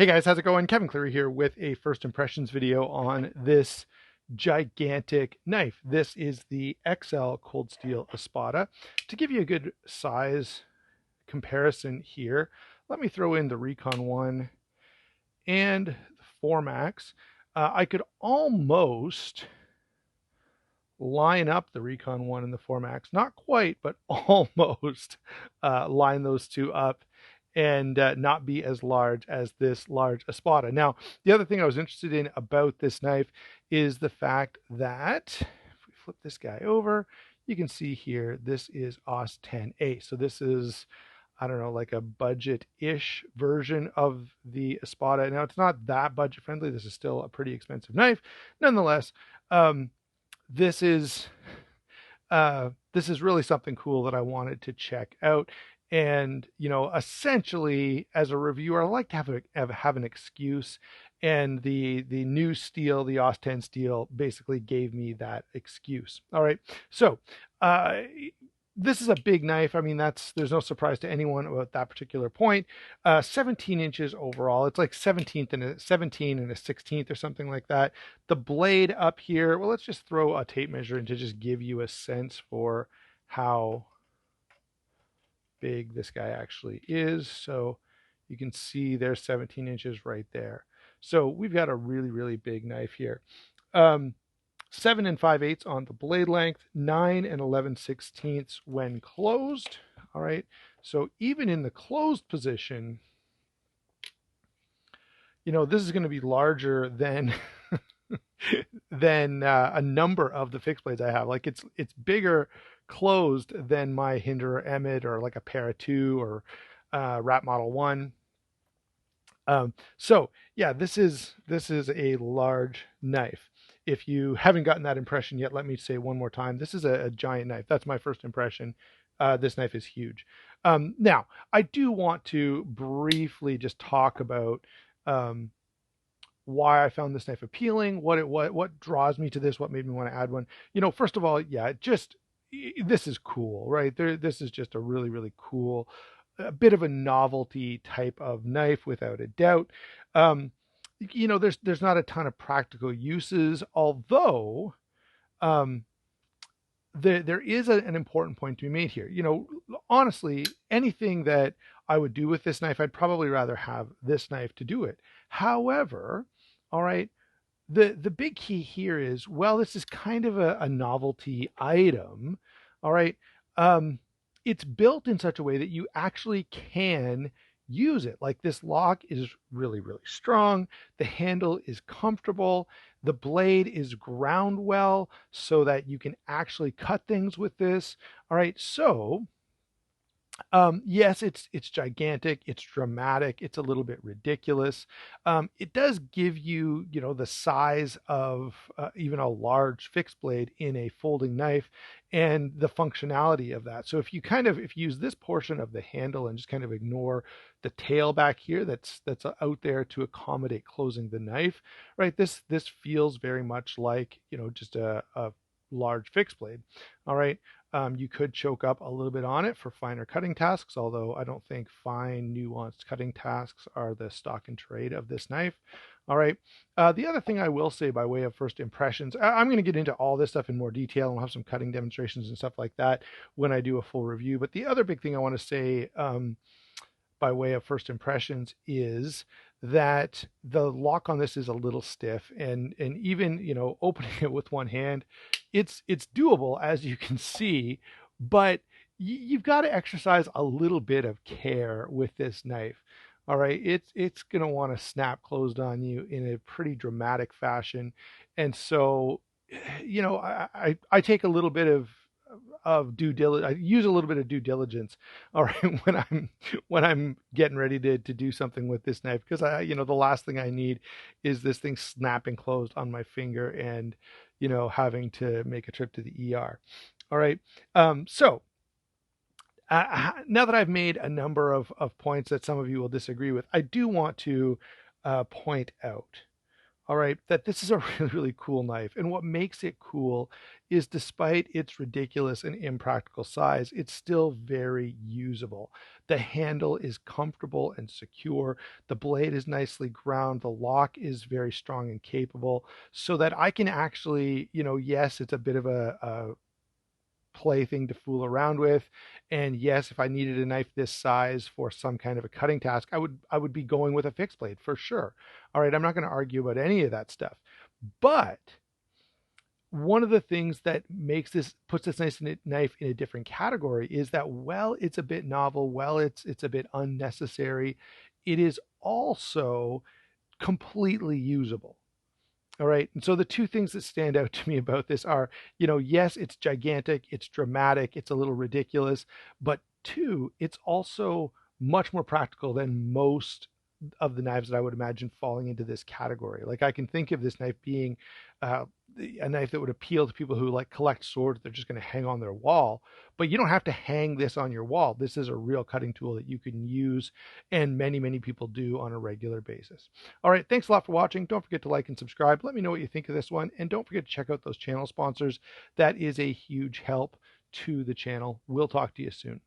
Hey guys, how's it going? Kevin Cleary here with a first impressions video on this gigantic knife. This is the XL Cold Steel Espada. To give you a good size comparison here, let me throw in the Recon 1 and the 4MAX. I could almost line up the Recon 1 and the 4MAX. Not quite, but almost line those two up and not be as large as this large Espada. Now, the other thing I was interested in about this knife is the fact that, if we flip this guy over, you can see here, this is AUS10. So this is, I don't know, like a budget-ish version of the Espada. Now, it's not that budget-friendly. This is still a pretty expensive knife. Nonetheless, this is really something cool that I wanted to check out. And, you know, essentially as a reviewer, I like to have an excuse. And the new steel, the AUS10 steel, basically gave me that excuse. All right. So this is a big knife. I mean, there's no surprise to anyone about that particular point. 17 inches overall. It's like 17 and a 16th or something like that. The blade up here, well, let's just throw a tape measure in to just give you a sense for how big this guy actually is. So you can see there's 17 inches right there. So we've got a really, really big knife here. 7 5/8 on the blade length, 9 11/16 when closed. All right. So even in the closed position, you know, this is going to be larger than than a number of the fixed blades I have. Like it's bigger closed than my Hinder Emmet or like a Para 2 or Rat Model 1. So yeah, this is a large knife. If you haven't gotten that impression yet, let me say one more time. This is a giant knife. That's my first impression. This knife is huge. Now, I do want to briefly just talk about why I found this knife appealing, what draws me to this, what made me want to add one. You know, first of all, yeah, this is cool, right? This is just a really, really cool, a bit of a novelty type of knife without a doubt. You know, there's not a ton of practical uses, although there is an important point to be made here. You know, honestly, anything that I would do with this knife, I'd probably rather have this knife to do it. However, all right, the big key here is, well, this is kind of a novelty item. All right. It's built in such a way that you actually can use it. Like this lock is really, really strong. The handle is comfortable. The blade is ground well so that you can actually cut things with this. All right. So yes, it's gigantic, it's dramatic, it's a little bit ridiculous. It does give you, you know, the size of even a large fixed blade in a folding knife and the functionality of that. So if you use this portion of the handle and just kind of ignore the tail back here that's out there to accommodate closing the knife, right? This feels very much like, you know, just a large fixed blade. All right. You could choke up a little bit on it for finer cutting tasks, although I don't think fine, nuanced cutting tasks are the stock and trade of this knife. All right. The other thing I will say by way of first impressions, I'm going to get into all this stuff in more detail, and I'll have some cutting demonstrations and stuff like that when I do a full review. But the other big thing I want to say by way of first impressions is that the lock on this is a little stiff, and even, you know, opening it with one hand, it's doable, as you can see, but you've got to exercise a little bit of care with this knife. All right, it's going to want to snap closed on you in a pretty dramatic fashion. And so, you know, I take a little bit of due diligence. I use a little bit of due diligence, all right, when I'm getting ready to do something with this knife, because you know, the last thing I need is this thing snapping closed on my finger and, you know, having to make a trip to the ER. All right. So now that I've made a number of points that some of you will disagree with, I do want to point out, all right, that this is a really, really cool knife. And what makes it cool is despite its ridiculous and impractical size, it's still very usable. The handle is comfortable and secure. The blade is nicely ground. The lock is very strong and capable so that I can actually, yes, it's a bit of a plaything to fool around with. And yes, if I needed a knife this size for some kind of a cutting task, I would be going with a fixed blade for sure. All right, I'm not going to argue about any of that stuff. But one of the things that puts this knife in a different category is that while it's a bit novel, while it's a bit unnecessary, it is also completely usable. All right. And so the two things that stand out to me about this are, yes, it's gigantic, it's dramatic, it's a little ridiculous, but two, it's also much more practical than most of the knives that I would imagine falling into this category. Like I can think of this knife being uh, a knife that would appeal to people who like collect swords. They're just going to hang on their wall, but you don't have to hang this on your wall. This is a real cutting tool that you can use, and many, many people do on a regular basis. All right, thanks a lot for watching. Don't forget to like and subscribe. Let me know what you think of this one, and don't forget to check out those channel sponsors. That is a huge help to the channel. We'll talk to you soon.